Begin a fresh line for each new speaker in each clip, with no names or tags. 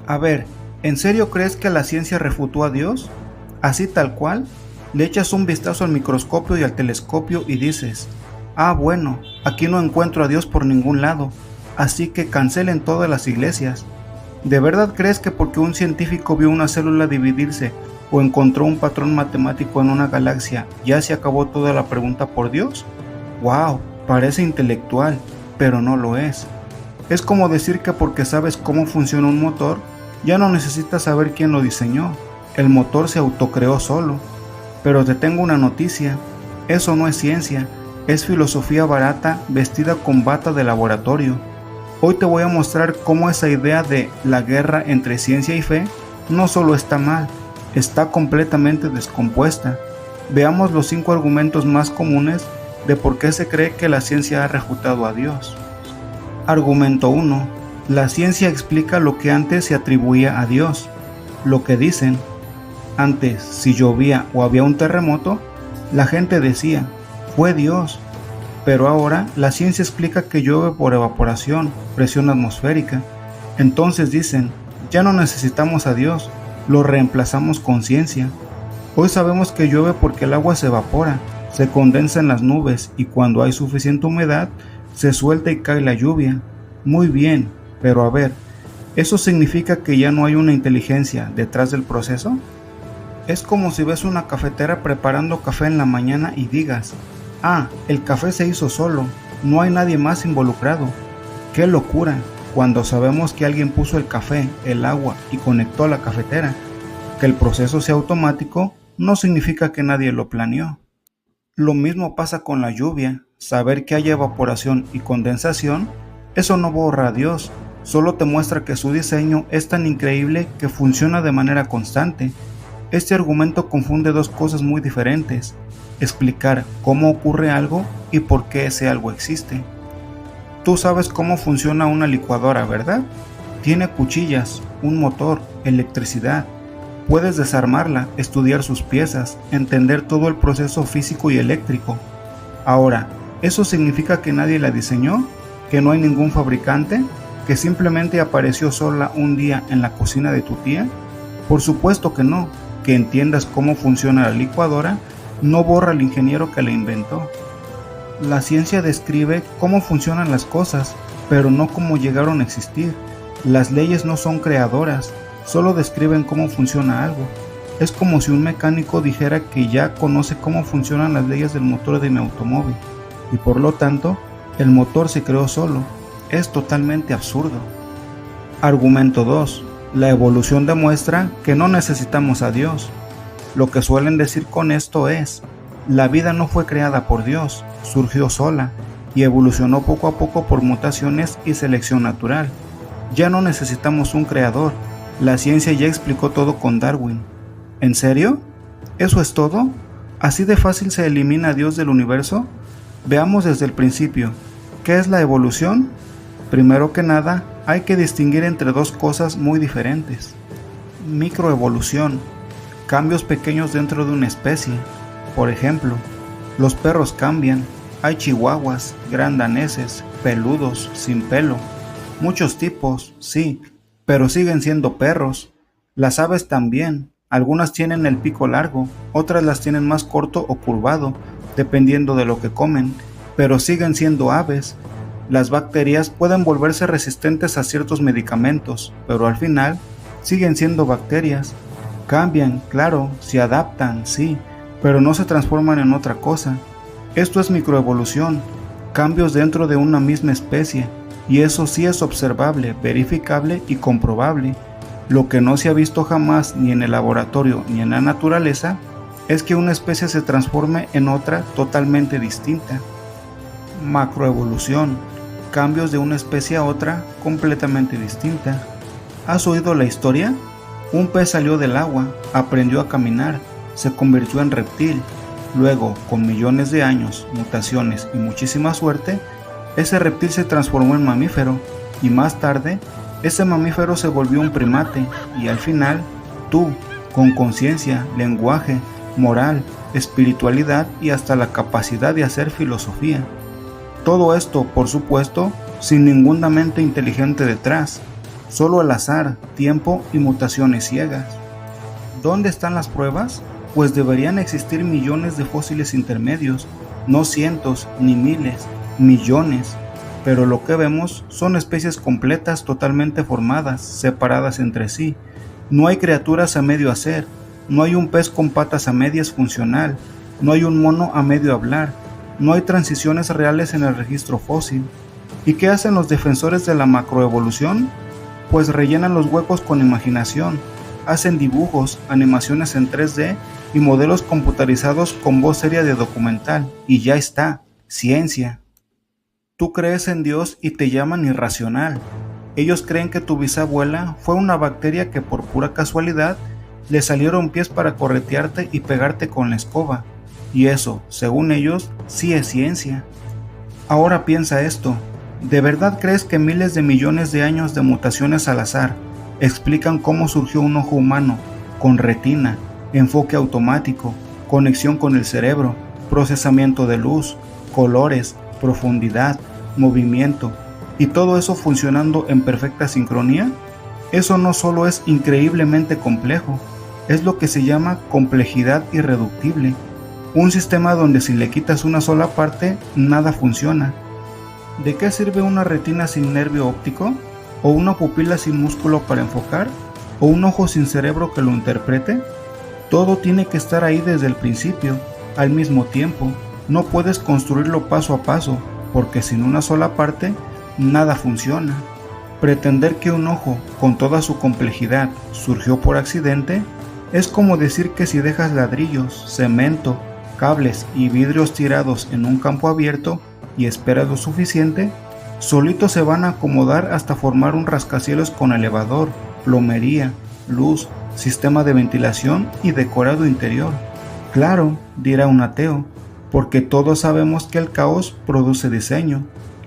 A ver, ¿en serio crees que la ciencia refutó a Dios? Así tal cual, le echas un vistazo al microscopio y al telescopio y dices, ah bueno, aquí no encuentro a Dios por ningún lado, así que cancelen todas las iglesias. ¿De verdad crees que porque un científico vio una célula dividirse o encontró un patrón matemático en una galaxia, ya se acabó toda la pregunta por Dios? ¡Wow! Parece intelectual, pero no lo es. Es como decir que porque sabes cómo funciona un motor, ya no necesitas saber quién lo diseñó. El motor se autocreó solo. Pero te tengo una noticia. Eso no es ciencia, es filosofía barata vestida con bata de laboratorio. Hoy te voy a mostrar cómo esa idea de la guerra entre ciencia y fe no solo está mal, está completamente descompuesta. Veamos los 5 argumentos más comunes de por qué se cree que la ciencia ha refutado a Dios. Argumento 1. La ciencia explica lo que antes se atribuía a Dios. Lo que dicen, antes si llovía o había un terremoto, la gente decía, fue Dios. Pero ahora la ciencia explica que llueve por evaporación, presión atmosférica. Entonces dicen, ya no necesitamos a Dios, lo reemplazamos con ciencia. Hoy sabemos que llueve porque el agua se evapora, se condensa en las nubes y cuando hay suficiente humedad, se suelta y cae la lluvia. Muy bien, pero a ver, ¿eso significa que ya no hay una inteligencia detrás del proceso? Es como si ves una cafetera preparando café en la mañana y digas, ah, el café se hizo solo, no hay nadie más involucrado. ¡Qué locura! Cuando sabemos que alguien puso el café, el agua y conectó a la cafetera. Que el proceso sea automático no significa que nadie lo planeó. Lo mismo pasa con la lluvia. Saber que hay evaporación y condensación, eso no borra a Dios, solo te muestra que su diseño es tan increíble que funciona de manera constante. Este argumento confunde dos cosas muy diferentes: explicar cómo ocurre algo y por qué ese algo existe. Tú sabes cómo funciona una licuadora, ¿verdad? Tiene cuchillas, un motor, electricidad. Puedes desarmarla, estudiar sus piezas, entender todo el proceso físico y eléctrico. Ahora, ¿eso significa que nadie la diseñó? ¿Que no hay ningún fabricante? ¿Que simplemente apareció sola un día en la cocina de tu tía? Por supuesto que no. Que entiendas cómo funciona la licuadora no borra al ingeniero que la inventó. La ciencia describe cómo funcionan las cosas, pero no cómo llegaron a existir. Las leyes no son creadoras, solo describen cómo funciona algo. Es como si un mecánico dijera que ya conoce cómo funcionan las leyes del motor de mi automóvil, y por lo tanto, el motor se creó solo. Es totalmente absurdo. Argumento 2. La evolución demuestra que no necesitamos a Dios. Lo que suelen decir con esto es, la vida no fue creada por Dios, surgió sola y evolucionó poco a poco por mutaciones y selección natural. Ya no necesitamos un creador, la ciencia ya explicó todo con Darwin. ¿En serio? ¿Eso es todo? ¿Así de fácil se elimina a Dios del universo? Veamos desde el principio. ¿Qué es la evolución? Primero que nada, hay que distinguir entre dos cosas muy diferentes. Microevolución, cambios pequeños dentro de una especie. Por ejemplo, los perros cambian, hay chihuahuas, gran daneses, peludos, sin pelo. Muchos tipos, sí, pero siguen siendo perros. Las aves también, algunas tienen el pico largo, otras las tienen más corto o curvado, dependiendo de lo que comen, pero siguen siendo aves. Las bacterias pueden volverse resistentes a ciertos medicamentos, pero al final siguen siendo bacterias. Cambian, claro, se adaptan, sí, pero no se transforman en otra cosa. Esto es microevolución, cambios dentro de una misma especie, y eso sí es observable, verificable y comprobable. Lo que no se ha visto jamás ni en el laboratorio ni en la naturaleza es que una especie se transforme en otra totalmente distinta. Macroevolución, cambios de una especie a otra completamente distinta. ¿Has oído la historia? Un pez salió del agua, aprendió a caminar, se convirtió en reptil. Luego, con millones de años, mutaciones y muchísima suerte, ese reptil se transformó en mamífero y más tarde, ese mamífero se volvió un primate y al final, tú, con conciencia, lenguaje, moral, espiritualidad y hasta la capacidad de hacer filosofía. Todo esto, por supuesto, sin ninguna mente inteligente detrás. solo el azar, tiempo y mutaciones ciegas. ¿Dónde están las pruebas? Pues deberían existir millones de fósiles intermedios, no cientos ni miles, millones. Pero lo que vemos son especies completas totalmente formadas, separadas entre sí. No hay criaturas a medio hacer, no hay un pez con patas a medias funcional, no hay un mono a medio hablar, no hay transiciones reales en el registro fósil. ¿Y qué hacen los defensores de la macroevolución? Pues rellenan los huecos con imaginación, hacen dibujos, animaciones en 3D y modelos computarizados con voz seria de documental, y ya está, ciencia. Tú crees en Dios y te llaman irracional. Ellos creen que tu bisabuela fue una bacteria que por pura casualidad le salieron pies para corretearte y pegarte con la escoba. Y eso, según ellos, sí es ciencia. Ahora piensa esto. ¿De verdad crees que miles de millones de años de mutaciones al azar explican cómo surgió un ojo humano, con retina, enfoque automático, conexión con el cerebro, procesamiento de luz, colores, profundidad, movimiento, y todo eso funcionando en perfecta sincronía? Eso no solo es increíblemente complejo, es lo que se llama complejidad irreductible, un sistema donde si le quitas una sola parte, nada funciona. ¿De qué sirve una retina sin nervio óptico? ¿O una pupila sin músculo para enfocar? ¿O un ojo sin cerebro que lo interprete? Todo tiene que estar ahí desde el principio, al mismo tiempo. No puedes construirlo paso a paso, porque sin una sola parte, nada funciona. Pretender que un ojo, con toda su complejidad, surgió por accidente, es como decir que si dejas ladrillos, cemento, cables y vidrios tirados en un campo abierto y esperas lo suficiente, solitos se van a acomodar hasta formar un rascacielos con elevador, plomería, luz, sistema de ventilación y decorado interior. Claro, dirá un ateo, porque todos sabemos que el caos produce diseño,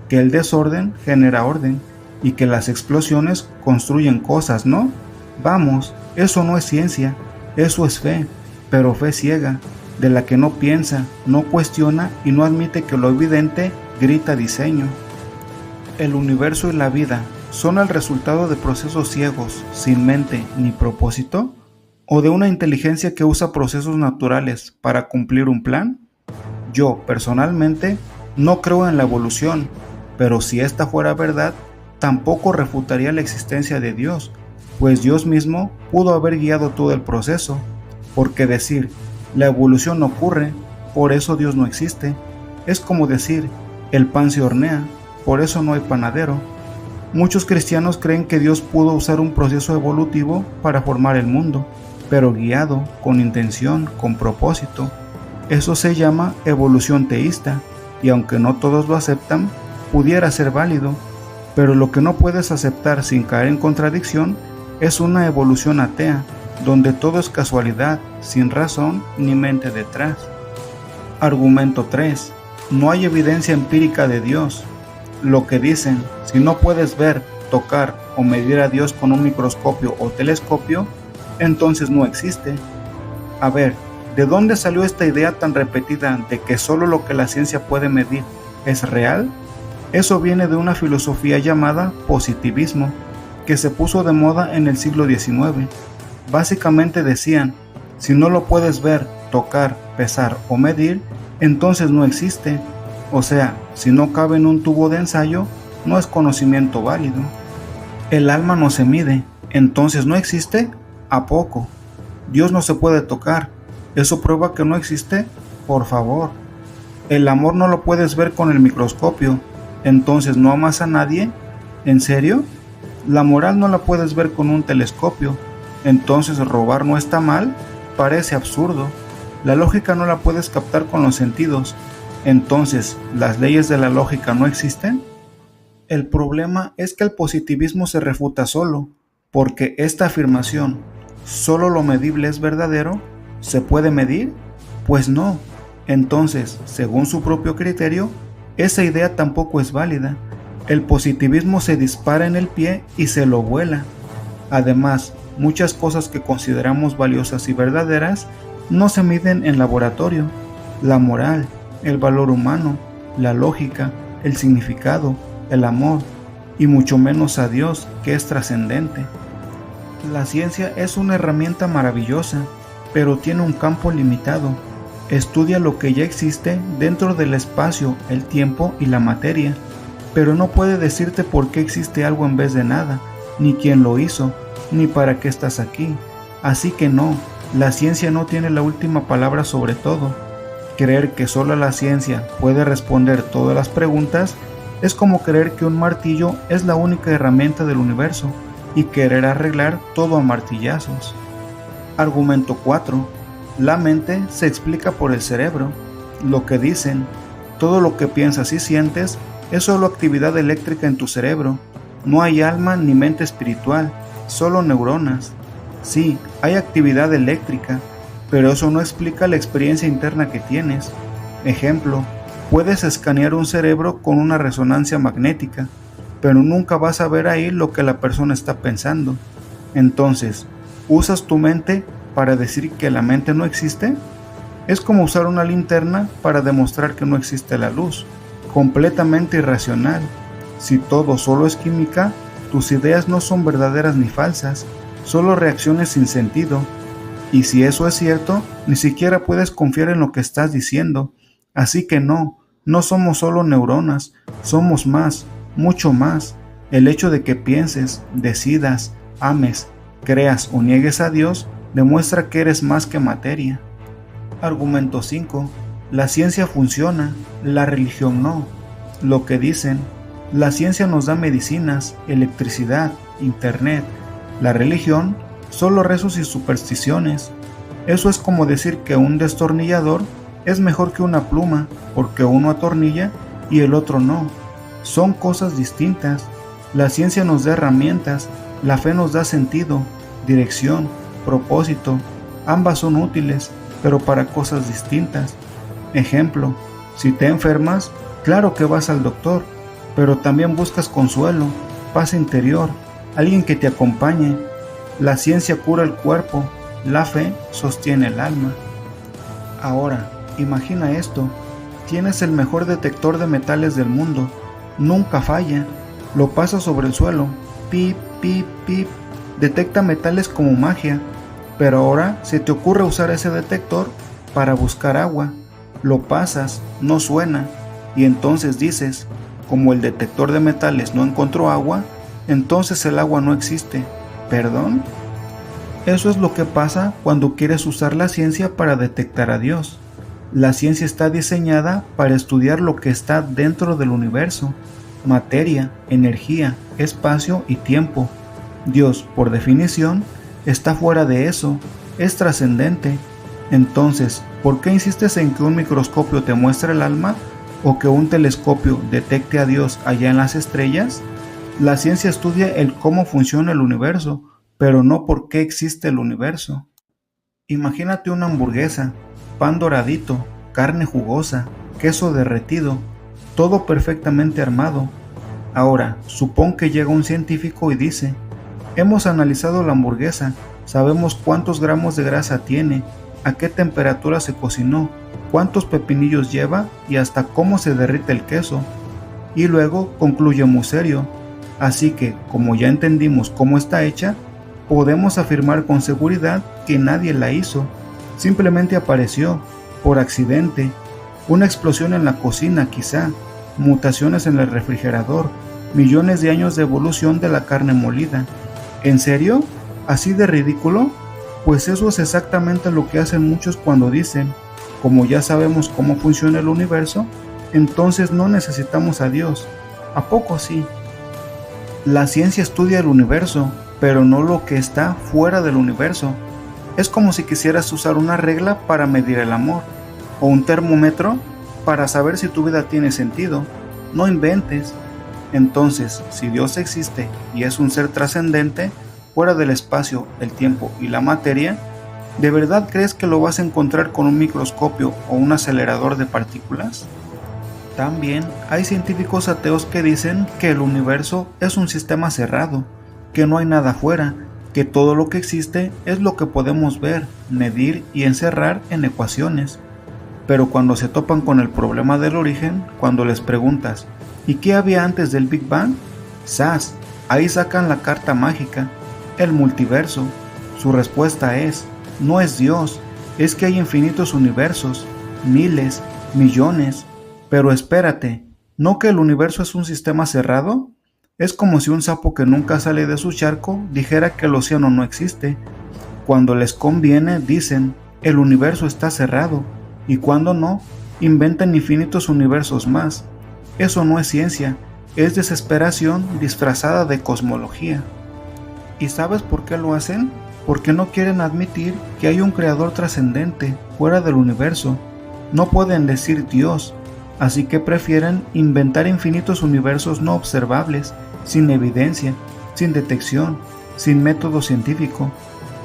que el desorden genera orden y que las explosiones construyen cosas, ¿no? Vamos, eso no es ciencia, eso es fe, pero fe ciega, de la que no piensa, no cuestiona y no admite que lo evidente grita diseño. El universo y la vida son el resultado de procesos ciegos, sin mente ni propósito, o de una inteligencia que usa procesos naturales para cumplir un plan. Yo, personalmente, no creo en la evolución, pero si esta fuera verdad, tampoco refutaría la existencia de Dios, pues Dios mismo pudo haber guiado todo el proceso, porque decir, la evolución no ocurre, por eso Dios no existe, es como decir, el pan se hornea, por eso no hay panadero. Muchos cristianos creen que Dios pudo usar un proceso evolutivo para formar el mundo, pero guiado, con intención, con propósito. Eso se llama evolución teísta, y aunque no todos lo aceptan, pudiera ser válido, pero lo que no puedes aceptar sin caer en contradicción es una evolución atea, donde todo es casualidad, sin razón ni mente detrás. Argumento 3. No hay evidencia empírica de Dios. Lo que dicen, si no puedes ver, tocar o medir a Dios con un microscopio o telescopio, entonces no existe. A ver, ¿de dónde salió esta idea tan repetida de que solo lo que la ciencia puede medir es real? Eso viene de una filosofía llamada positivismo, que se puso de moda en el siglo XIX. Básicamente decían, si no lo puedes ver, tocar, pesar o medir, entonces no existe. O sea, si no cabe en un tubo de ensayo, no es conocimiento válido. El alma no se mide, entonces no existe. ¿A poco? Dios no se puede tocar. ¿Eso prueba que no existe? Por favor. El amor no lo puedes ver con el microscopio, entonces no amas a nadie. ¿En serio? La moral no la puedes ver con un telescopio, entonces robar no está mal. Parece absurdo. La lógica no la puedes captar con los sentidos, entonces ¿las leyes de la lógica no existen? El problema es que el positivismo se refuta solo, porque esta afirmación, ¿solo lo medible es verdadero? ¿Se puede medir? Pues no. Entonces, según su propio criterio, esa idea tampoco es válida. El positivismo se dispara en el pie y se lo vuela. Además, muchas cosas que consideramos valiosas y verdaderas no se miden en laboratorio. La moral, el valor humano, la lógica, el significado, el amor, y mucho menos a Dios, que es trascendente. La ciencia es una herramienta maravillosa, pero tiene un campo limitado. Estudia lo que ya existe dentro del espacio, el tiempo y la materia, pero no puede decirte por qué existe algo en vez de nada, ni quién lo hizo, ni para qué estás aquí. Así que no, la ciencia no tiene la última palabra sobre todo. Creer que solo la ciencia puede responder todas las preguntas es como creer que un martillo es la única herramienta del universo y querer arreglar todo a martillazos. Argumento 4. La mente se explica por el cerebro. Lo que dicen, todo lo que piensas y sientes es solo actividad eléctrica en tu cerebro. No hay alma ni mente espiritual, solo neuronas. Sí, hay actividad eléctrica, pero eso no explica la experiencia interna que tienes. Ejemplo, puedes escanear un cerebro con una resonancia magnética, pero nunca vas a ver ahí lo que la persona está pensando. Entonces, ¿usas tu mente para decir que la mente no existe? Es como usar una linterna para demostrar que no existe la luz. Completamente irracional. Si todo solo es química, tus ideas no son verdaderas ni falsas, solo reacciones sin sentido. Y si eso es cierto, ni siquiera puedes confiar en lo que estás diciendo. Así que no somos solo neuronas, somos más, mucho más. El hecho de que pienses, decidas, ames, creas o niegues a Dios demuestra que eres más que materia. Argumento 5. La ciencia funciona, la religión no. Lo que dicen, la ciencia nos da medicinas, electricidad, internet. La religión, solo rezos y supersticiones. Eso es como decir que un destornillador es mejor que una pluma, porque uno atornilla y el otro no. Son cosas distintas. La ciencia nos da herramientas, la fe nos da sentido, dirección, propósito. Ambas son útiles, pero para cosas distintas. Ejemplo, si te enfermas, claro que vas al doctor, pero también buscas consuelo, paz interior, alguien que te acompañe. La ciencia cura el cuerpo, la fe sostiene el alma. Ahora, imagina esto, tienes el mejor detector de metales del mundo, nunca falla, lo pasas sobre el suelo, pip, pip, pip, detecta metales como magia, pero ahora se te ocurre usar ese detector para buscar agua, lo pasas, no suena, y entonces dices, como el detector de metales no encontró agua, entonces el agua no existe. ¿Perdón? Eso es lo que pasa cuando quieres usar la ciencia para detectar a Dios. La ciencia está diseñada para estudiar lo que está dentro del universo, materia, energía, espacio y tiempo. Dios, por definición, está fuera de eso, es trascendente. Entonces, ¿por qué insistes en que un microscopio te muestre el alma o que un telescopio detecte a Dios allá en las estrellas? La ciencia estudia el cómo funciona el universo, pero no por qué existe el universo. Imagínate una hamburguesa, pan doradito, carne jugosa, queso derretido, todo perfectamente armado. Ahora, supón que llega un científico y dice, hemos analizado la hamburguesa, sabemos cuántos gramos de grasa tiene, a qué temperatura se cocinó, cuántos pepinillos lleva y hasta cómo se derrite el queso. Y luego concluye muy serio, así que, como ya entendimos cómo está hecha, podemos afirmar con seguridad que nadie la hizo, simplemente apareció, por accidente, una explosión en la cocina quizá, mutaciones en el refrigerador, millones de años de evolución de la carne molida. ¿En serio? ¿Así de ridículo? Pues eso es exactamente lo que hacen muchos cuando dicen, como ya sabemos cómo funciona el universo, entonces no necesitamos a Dios. ¿A poco sí? La ciencia estudia el universo, pero no lo que está fuera del universo. Es como si quisieras usar una regla para medir el amor, o un termómetro para saber si tu vida tiene sentido. No inventes. Entonces, si Dios existe y es un ser trascendente, fuera del espacio, el tiempo y la materia, ¿de verdad crees que lo vas a encontrar con un microscopio o un acelerador de partículas? También hay científicos ateos que dicen que el universo es un sistema cerrado, que no hay nada afuera, que todo lo que existe es lo que podemos ver, medir y encerrar en ecuaciones. Pero cuando se topan con el problema del origen, cuando les preguntas, ¿y qué había antes del Big Bang? ¡Sas! Ahí sacan la carta mágica, el multiverso. Su respuesta es, no es Dios, es que hay infinitos universos, miles, millones. Pero espérate, ¿no que el universo es un sistema cerrado? Es como si un sapo que nunca sale de su charco dijera que el océano no existe. Cuando les conviene, dicen, el universo está cerrado, y cuando no, inventan infinitos universos más. Eso no es ciencia, es desesperación disfrazada de cosmología. ¿Y sabes por qué lo hacen? Porque no quieren admitir que hay un creador trascendente, fuera del universo. No pueden decir Dios, así que prefieren inventar infinitos universos no observables, sin evidencia, sin detección, sin método científico.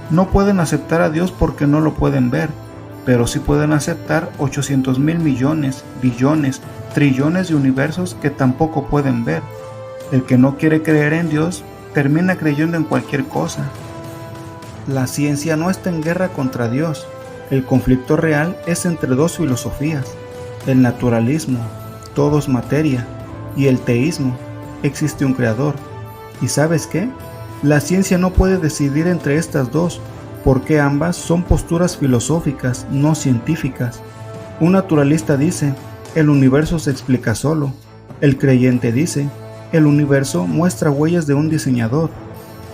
No pueden aceptar a Dios porque no lo pueden ver, pero sí pueden aceptar 800,000 millones, billones, trillones de universos que tampoco pueden ver. El que no quiere creer en Dios termina creyendo en cualquier cosa. La ciencia no está en guerra contra Dios. El conflicto real es entre dos filosofías: el naturalismo, todo es materia, y el teísmo, existe un creador. ¿Y sabes qué? La ciencia no puede decidir entre estas dos, porque ambas son posturas filosóficas, no científicas. Un naturalista dice, el universo se explica solo. El creyente dice, el universo muestra huellas de un diseñador.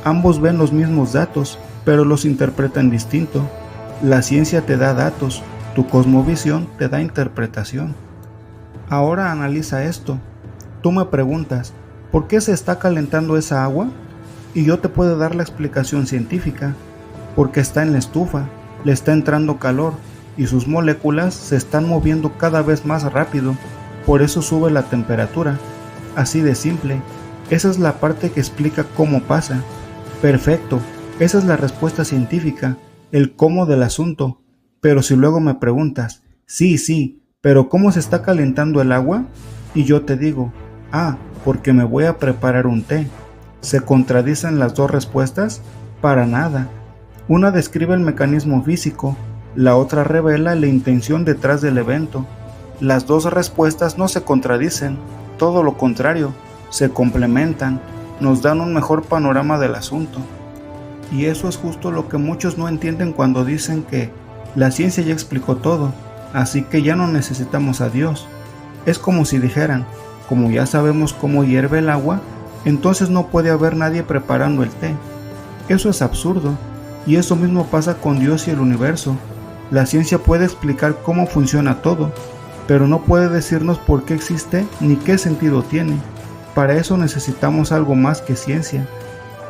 Ambos ven los mismos datos, pero los interpretan distinto. La ciencia te da datos, tu cosmovisión te da interpretación. Ahora analiza esto. Tú me preguntas, ¿por qué se está calentando esa agua? Y yo te puedo dar la explicación científica. Porque está en la estufa, le está entrando calor y sus moléculas se están moviendo cada vez más rápido, por eso sube la temperatura. Así de simple, esa es la parte que explica cómo pasa. Perfecto, esa es la respuesta científica, el cómo del asunto. Pero si luego me preguntas, sí, pero ¿cómo se está calentando el agua? Y yo te digo, porque me voy a preparar un té. ¿Se contradicen las dos respuestas? Para nada. Una describe el mecanismo físico, la otra revela la intención detrás del evento. Las dos respuestas no se contradicen, todo lo contrario, se complementan, nos dan un mejor panorama del asunto. Y eso es justo lo que muchos no entienden cuando dicen que la ciencia ya explicó todo, así que ya no necesitamos a Dios. Es como si dijeran, como ya sabemos cómo hierve el agua, entonces no puede haber nadie preparando el té. Eso es absurdo. Y eso mismo pasa con Dios y el universo. La ciencia puede explicar cómo funciona todo, pero no puede decirnos por qué existe ni qué sentido tiene. Para eso necesitamos algo más que ciencia.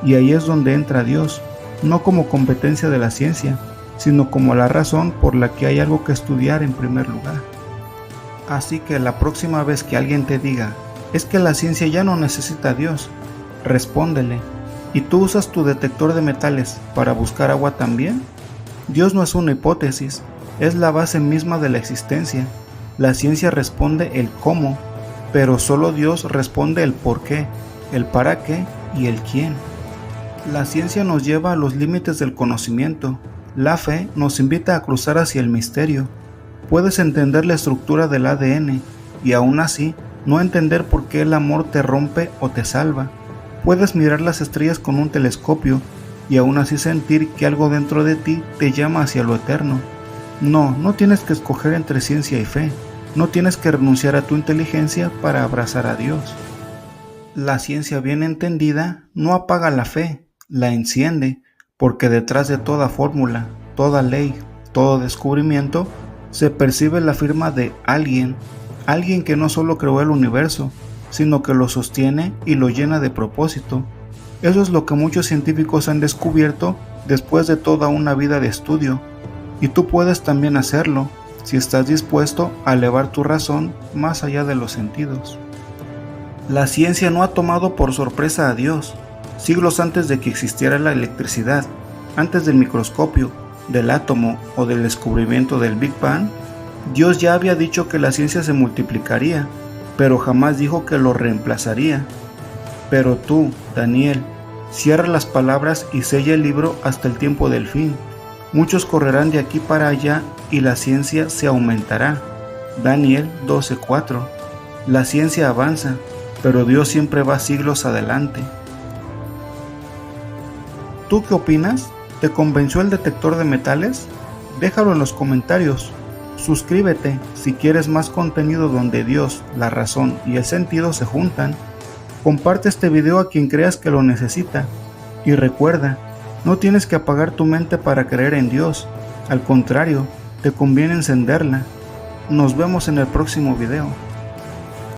Y ahí es donde entra Dios, no como competencia de la ciencia, sino como la razón por la que hay algo que estudiar en primer lugar. Así que la próxima vez que alguien te diga, es que la ciencia ya no necesita a Dios, respóndele, ¿y tú usas tu detector de metales para buscar agua también? Dios no es una hipótesis, es la base misma de la existencia. La ciencia responde el cómo, pero solo Dios responde el por qué, el para qué y el quién. La ciencia nos lleva a los límites del conocimiento. La fe nos invita a cruzar hacia el misterio. Puedes entender la estructura del ADN y aún así no entender por qué el amor te rompe o te salva. Puedes mirar las estrellas con un telescopio y aún así sentir que algo dentro de ti te llama hacia lo eterno. No tienes que escoger entre ciencia y fe. No tienes que renunciar a tu inteligencia para abrazar a Dios. La ciencia bien entendida no apaga la fe, la enciende, porque detrás de toda fórmula, toda ley, todo descubrimiento, se percibe la firma de alguien que no solo creó el universo, sino que lo sostiene y lo llena de propósito. Eso es lo que muchos científicos han descubierto después de toda una vida de estudio, y tú puedes también hacerlo, si estás dispuesto a elevar tu razón más allá de los sentidos. La ciencia no ha tomado por sorpresa a Dios. Siglos antes de que existiera la electricidad, antes del microscopio, del átomo o del descubrimiento del Big Bang, Dios ya había dicho que la ciencia se multiplicaría, pero jamás dijo que lo reemplazaría. Pero tú, Daniel, cierra las palabras y sella el libro hasta el tiempo del fin. Muchos correrán de aquí para allá y la ciencia se aumentará. Daniel 12:4. La ciencia avanza, pero Dios siempre va siglos adelante. ¿Tú qué opinas? ¿Te convenció el detector de metales? Déjalo en los comentarios. Suscríbete si quieres más contenido donde Dios, la razón y el sentido se juntan. Comparte este video a quien creas que lo necesita. Y recuerda, no tienes que apagar tu mente para creer en Dios. Al contrario, te conviene encenderla. Nos vemos en el próximo video.